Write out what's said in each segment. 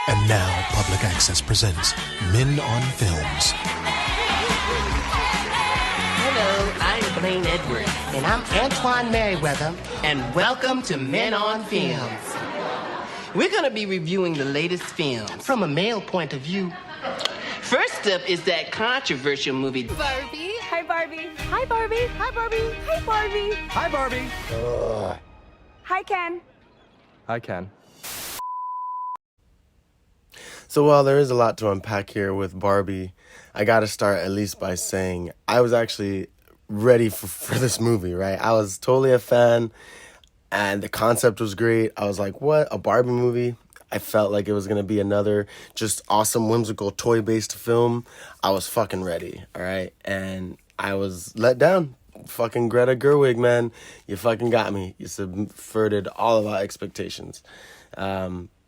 And now, Public Access presents Men on Films. Hello, I'm Blaine Edwards. And I'm Antoine Merriweather. And welcome to Men on Films. We're going to be reviewing the latest film from a male point of view. First up is that controversial movie, Barbie. Hi, Barbie. Hi, Barbie. Hi, Barbie. Hi, Barbie. Hi, Barbie. Hi, Ken. Hi, Ken. So while there is a lot to unpack here with Barbie, I gotta start at least by saying I was actually ready for this movie, right? I was totally a fan, and the concept was great. I was like, what? A Barbie movie? I felt like it was gonna be another just awesome, whimsical, toy-based film. I was fucking ready, all right? And I was let down. Fucking Greta Gerwig, man. You fucking got me. You subverted all of our expectations.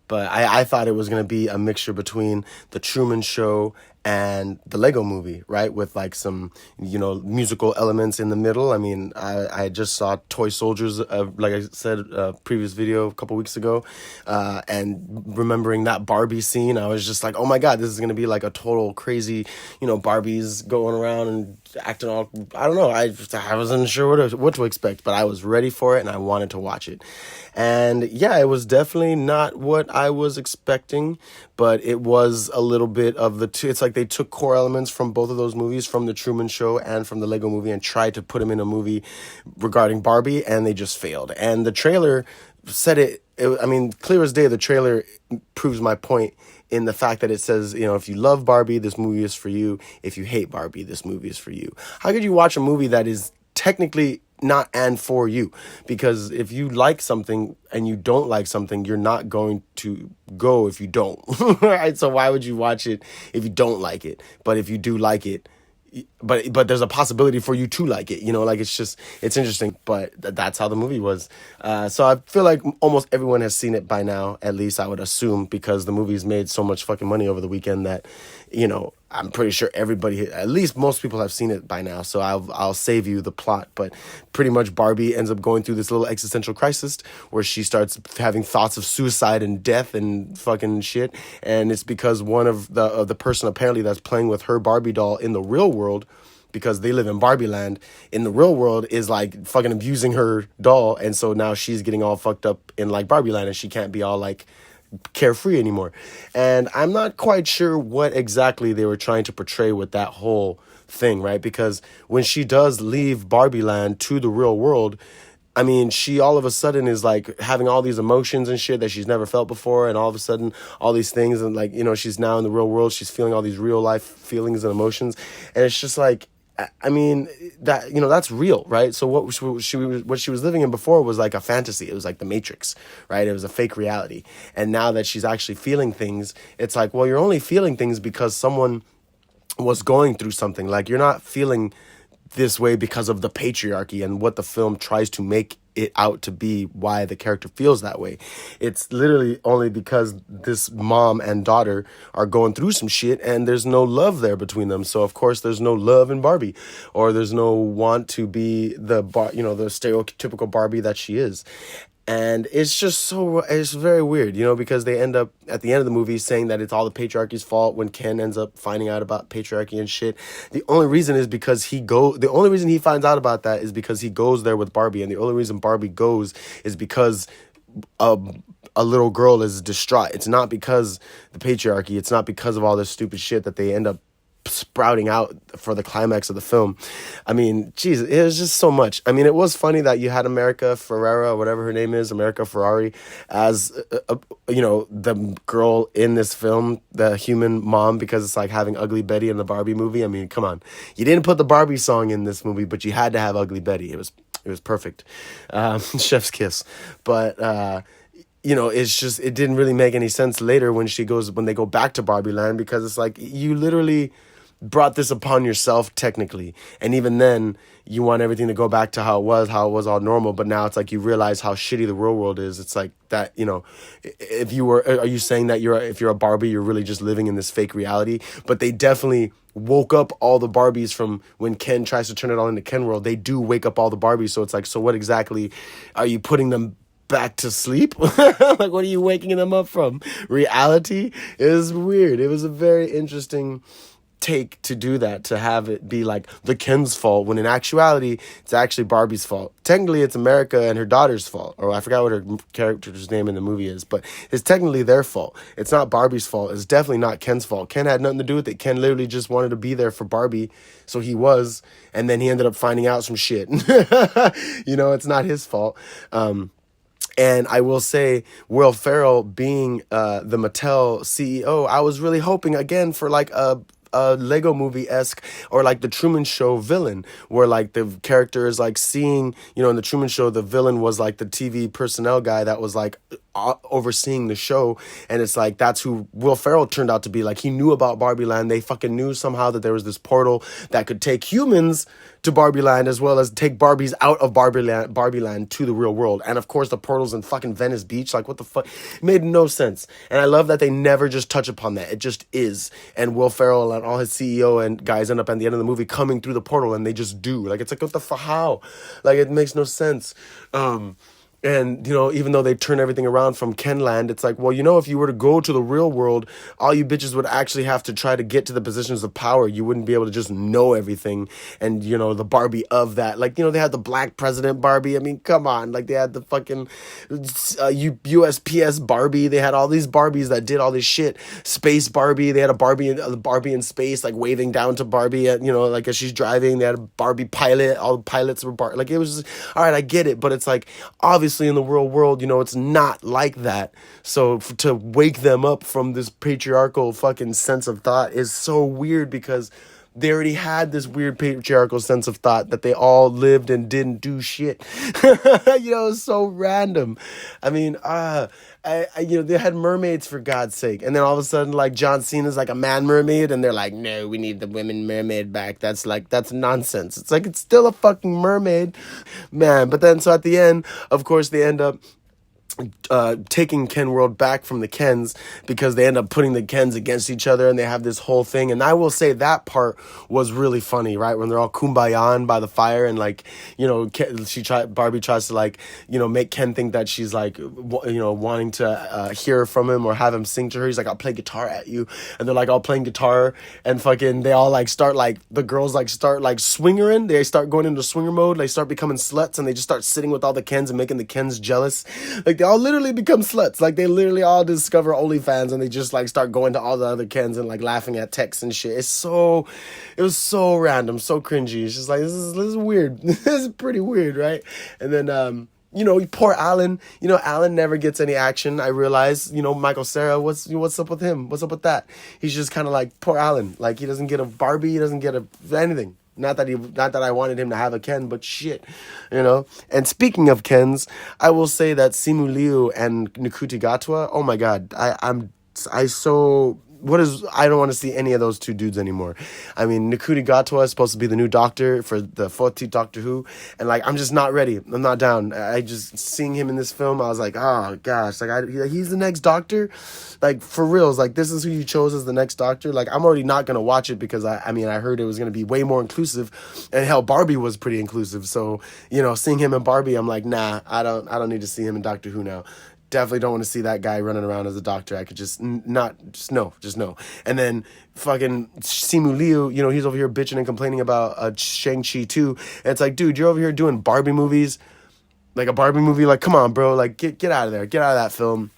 But I thought it was going to be a mixture between The Truman Show and the Lego Movie, right? With like some, musical elements in the middle. I mean, I just saw Toy Soldiers, like I said, previous video a couple weeks ago. And remembering that Barbie scene, I was just like, oh my God, this is going to be like a total crazy, Barbies going around and acting all, I don't know. I wasn't sure what to expect, but I was ready for it and I wanted to watch it. And yeah, it was definitely not what I was expecting, but it was a little bit of the two. It's like they took core elements from both of those movies, from The Truman Show and from the Lego Movie, and tried to put them in a movie regarding Barbie, and they just failed. And the trailer said it. I mean, clear as day, the trailer proves my point in the fact that it says, if you love Barbie, this movie is for you. If you hate Barbie, this movie is for you. How could you watch a movie that is technically not and for you? Because if you like something and you don't like something, you're not going to go if you don't. Right? So why would you watch it if you don't like it? But if you do like it, but there's a possibility for you to like it, it's interesting. But that's how the movie was. So I feel like almost everyone has seen it by now, at least I would assume, because the movie's made so much fucking money over the weekend that, I'm pretty sure everybody, at least most people, have seen it by now. So I'll save you the plot. But pretty much Barbie ends up going through this little existential crisis where she starts having thoughts of suicide and death and fucking shit. And it's because one of the person apparently that's playing with her Barbie doll in the real world, because they live in Barbie land, in the real world, is like fucking abusing her doll. And so now she's getting all fucked up in like Barbie land, and she can't be all like carefree anymore. And I'm not quite sure what exactly they were trying to portray with that whole thing, right? Because when she does leave Barbie land to the real world, I mean, she all of a sudden is like having all these emotions and shit that she's never felt before. And all of a sudden, all these things, and like, she's now in the real world. She's feeling all these real life feelings and emotions. And it's just like, I mean, that, that's real, right? So what she was living in before was like a fantasy. It was like the Matrix, right? It was a fake reality. And now that she's actually feeling things, it's like, well, you're only feeling things because someone was going through something. Like, you're not feeling this way because of the patriarchy and what the film tries to make it out to be, why the character feels that way. It's literally only because this mom and daughter are going through some shit and there's no love there between them. So of course there's no love in Barbie, or there's no want to be the stereotypical Barbie that she is. And it's just it's very weird, because they end up at the end of the movie saying that it's all the patriarchy's fault when Ken ends up finding out about patriarchy and shit. The only reason he finds out about that is because he goes there with Barbie. And the only reason Barbie goes is because a little girl is distraught. It's not because the patriarchy. It's not because of all this stupid shit that they end up sprouting out for the climax of the film. I mean, Jesus, it was just so much. I mean, it was funny that you had America Ferrera, whatever her name is, America Ferrari, as the girl in this film, the human mom, because it's like having Ugly Betty in the Barbie movie. I mean, come on, you didn't put the Barbie song in this movie, but you had to have Ugly Betty. It was perfect. Chef's kiss. But it's just, it didn't really make any sense later when they go back to Barbie land, because it's like, you literally brought this upon yourself technically. And even then, you want everything to go back to how it was all normal. But now it's like you realize how shitty the real world is. It's like that, are you saying that if you're a Barbie, you're really just living in this fake reality? But they definitely woke up all the Barbies from when Ken tries to turn it all into Ken world. They do wake up all the Barbies. So it's like, so what exactly are you putting them back to sleep? Like, what are you waking them up from? Reality? It was weird. It was a very interesting take to do that, to have it be like the Ken's fault, when in actuality it's actually Barbie's fault. Technically it's America and her daughter's fault, or I forgot what her character's name in the movie is, but it's technically their fault. It's not Barbie's fault. It's definitely not Ken's fault. Ken had nothing to do with it. Ken literally just wanted to be there for Barbie, so he was, and then he ended up finding out some shit. It's not his fault. And I will say, Will Ferrell being the Mattel CEO, I was really hoping again for like a Lego movie-esque, or like the Truman Show villain, where like the character is like seeing, in the Truman Show, the villain was like the TV personnel guy that was like overseeing the show, and it's like that's who Will Ferrell turned out to be. Like, he knew about Barbie Land. They fucking knew somehow that there was this portal that could take humans to Barbie Land, as well as take Barbies out of Barbie Land to the real world. And of course the portal's in fucking Venice Beach. Like, what the fuck? It made no sense. And I love that they never just touch upon that. It just is. And Will Ferrell and all his CEO and guys end up at the end of the movie coming through the portal, and they just do. Like, it's like, what the fuck? How? Like, it makes no sense. And, even though they turn everything around from Kenland, it's like, well, if you were to go to the real world, all you bitches would actually have to try to get to the positions of power. You wouldn't be able to just know everything. And, the Barbie of that, like, they had the black president Barbie. I mean, come on. Like, they had the fucking USPS Barbie. They had all these Barbies that did all this shit. Space Barbie. They had a Barbie in space, like, waving down to Barbie, like, as she's driving. They had a Barbie pilot. All the pilots were Like, it was just, all right, I get it. But it's like, obviously, in the real world, it's not like that. So to wake them up from this patriarchal fucking sense of thought is so weird, because they already had this weird patriarchal sense of thought that they all lived and didn't do shit. It's so random. I mean, they had mermaids, for God's sake. And then all of a sudden, like, John Cena's like a man mermaid, and they're like, no, we need the women mermaid back. That's nonsense. It's like, it's still a fucking mermaid, man. But then, so at the end, of course, they end up taking Ken World back from the Kens, because they end up putting the Kens against each other, and they have this whole thing. And I will say that part was really funny, right? When they're all kumbayan by the fire, and like, Barbie tries to like, make Ken think that she's like, wanting to hear from him or have him sing to her. He's like, I'll play guitar at you. And they're like all playing guitar, and fucking they all like start like, the girls like start like swingering. They start going into swinger mode. They start becoming sluts, and they just start sitting with all the Kens and making the Kens jealous. Like, they all literally become sluts. Like, they literally all discover OnlyFans, and they just like start going to all the other Kens and like laughing at texts and shit. It was so random, so cringy. It's just like, this is weird. This is pretty weird, right? And then poor Alan. Alan never gets any action. I realize, Michael Cera, what's up with him? What's up with that? He's just kind of like, poor Alan. Like, he doesn't get a Barbie. He doesn't get anything. Not that I wanted him to have a Ken, but shit, And speaking of Kens, I will say that Simu Liu and Nkuti Gatwa, oh my God, I don't want to see any of those two dudes anymore. I mean, Nkuti Gatwa is supposed to be the new Doctor for the 14th Doctor Who, and like, I'm just not ready. I'm not down. I just, seeing him in this film, I was like, oh gosh, like, he's the next Doctor? Like, for reals, like, this is who you chose as the next Doctor? Like, I'm already not going to watch it, because I heard it was going to be way more inclusive, and hell, Barbie was pretty inclusive, so, seeing him in Barbie, I'm like, nah, I don't need to see him in Doctor Who now. Definitely don't want to see that guy running around as a doctor. I could just no. And then fucking Simu Liu, he's over here bitching and complaining about Shang-Chi 2. And it's like, dude, you're over here doing Barbie movies. Like a Barbie movie. Like, come on, bro. Like, get out of there. Get out of that film.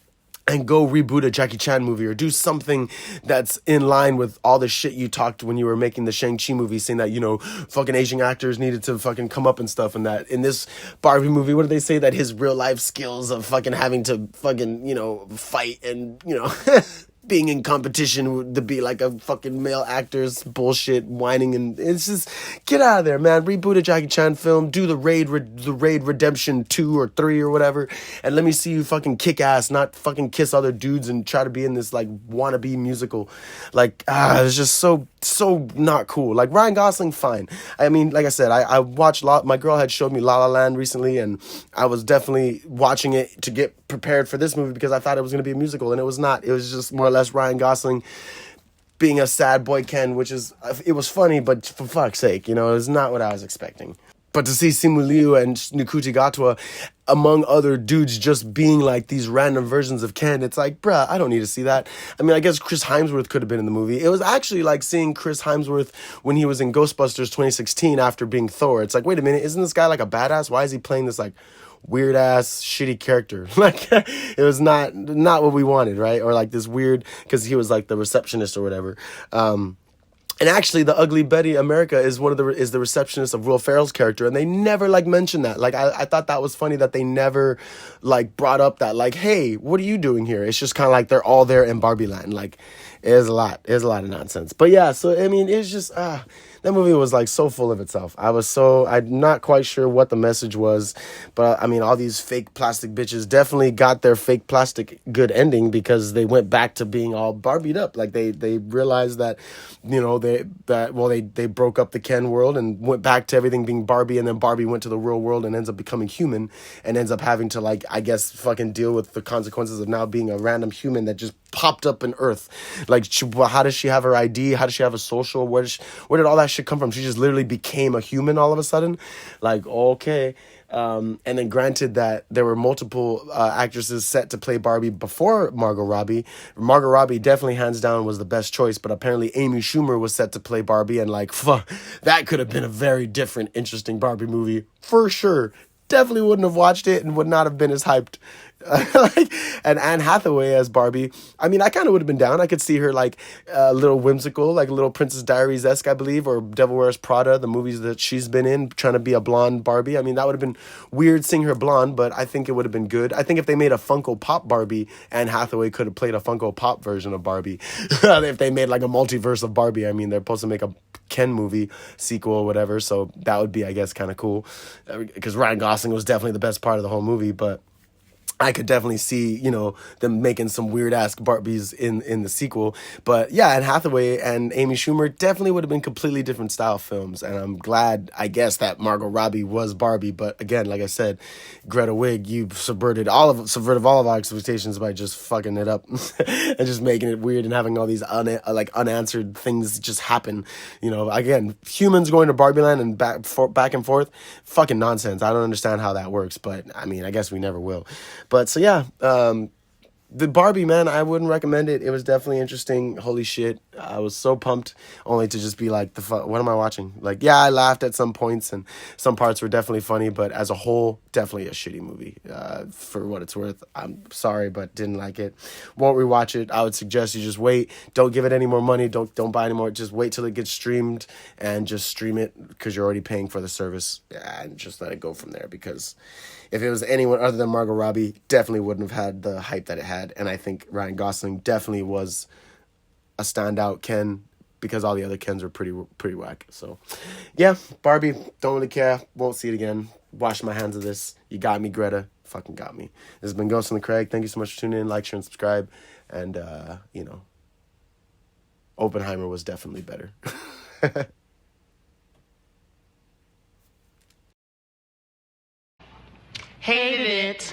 And go reboot a Jackie Chan movie, or do something that's in line with all the shit you talked when you were making the Shang-Chi movie, saying that, fucking Asian actors needed to fucking come up and stuff, and that in this Barbie movie, what did they say? That his real life skills of fucking having to fucking, fight and, being in competition to be like a fucking male actor's bullshit, whining, and it's just, get out of there, man. Reboot a Jackie Chan film, do the Raid Redemption 2 or 3 or whatever, and let me see you fucking kick ass, not fucking kiss other dudes and try to be in this like wannabe musical. Like, it's just so not cool. Like, Ryan Gosling, fine. I mean, like I said, I watched my girl had showed me La La Land recently, and I was definitely watching it to get prepared for this movie, because I thought it was going to be a musical, and it was not. It was just more or less Ryan Gosling being a sad boy Ken, it was funny, but for fuck's sake, it was not what I was expecting. But to see Simu Liu and Nkuti Gatwa, among other dudes, just being like these random versions of Ken, it's like, bruh, I don't need to see that. I mean, I guess Chris Hemsworth could have been in the movie. It was actually like seeing Chris Hemsworth when he was in Ghostbusters 2016 after being Thor. It's like, wait a minute, isn't this guy like a badass? Why is he playing this like weird ass shitty character? Like, it was not what we wanted, right? Or like this weird, because he was like the receptionist or whatever. And actually, the Ugly Betty America is the receptionist of Will Ferrell's character, and they never like mentioned that. Like, I thought that was funny that they never like brought up that, like, hey, what are you doing here? It's just kind of like they're all there in Barbie Land. Like, it is a lot of nonsense. But yeah, so I mean, it's just that movie was like so full of itself. I'm not quite sure what the message was, but I mean, all these fake plastic bitches definitely got their fake plastic good ending, because they went back to being all Barbied up. Like they realized that, you know, they broke up the Ken world and went back to everything being Barbie, and then Barbie went to the real world and ends up becoming human and ends up having to, like, I guess, fucking deal with the consequences of now being a random human that just popped up in Earth. Like, how does she have her ID? How does she have a social? Where did all that shit come from? She just literally became a human all of a sudden. Like, okay. And then granted that there were multiple actresses set to play Barbie before Margot Robbie. Margot Robbie definitely hands down was the best choice, but apparently Amy Schumer was set to play Barbie, and like, fuck, that could have been a very different, interesting Barbie movie for sure. Definitely wouldn't have watched it and would not have been as hyped. And Anne Hathaway as Barbie, I mean, I kind of would have been down. I could see her like a little whimsical, like a little Princess Diaries-esque, I believe, or Devil Wears Prada, the movies that she's been in, trying to be a blonde Barbie. I mean, that would have been weird seeing her blonde, but I think it would have been good. I think if they made a Funko Pop Barbie, Anne Hathaway could have played a Funko Pop version of Barbie. If they made like a multiverse of Barbie, I mean, they're supposed to make a Ken movie sequel or whatever, so that would be, I guess, kind of cool, because Ryan Gosling was definitely the best part of the whole movie. But I could definitely see, you know, them making some weird-ass Barbies in the sequel. But yeah, Anne Hathaway and Amy Schumer definitely would have been completely different style films. And I'm glad, I guess, that Margot Robbie was Barbie. But again, like I said, Greta Wig, you subverted all of our expectations by just fucking it up and just making it weird and having all these unanswered things just happen. You know, again, humans going to Barbie Land and back and forth, fucking nonsense. I don't understand how that works, but I mean, I guess we never will. But so yeah, the Barbie, man, I wouldn't recommend it. It was definitely interesting. Holy shit, I was so pumped, only to just be like, what am I watching? Like, yeah, I laughed at some points and some parts were definitely funny, but as a whole, definitely a shitty movie. For what it's worth, I'm sorry, but didn't like it. Won't rewatch it. I would suggest you just wait. Don't give it any more money. Don't buy any more. Just wait till it gets streamed and just stream it, because you're already paying for the service, and just let it go from there. Because if it was anyone other than Margot Robbie, definitely wouldn't have had the hype that it had. And I think Ryan Gosling definitely was a standout Ken, because all the other Kens were pretty whack. So yeah, Barbie, don't really care. Won't see it again. Wash my hands of this. You got me, Greta. Fucking got me. This has been Ghost and the Craig. Thank you so much for tuning in. Like, share, and subscribe. And, you know, Oppenheimer was definitely better. Hate it.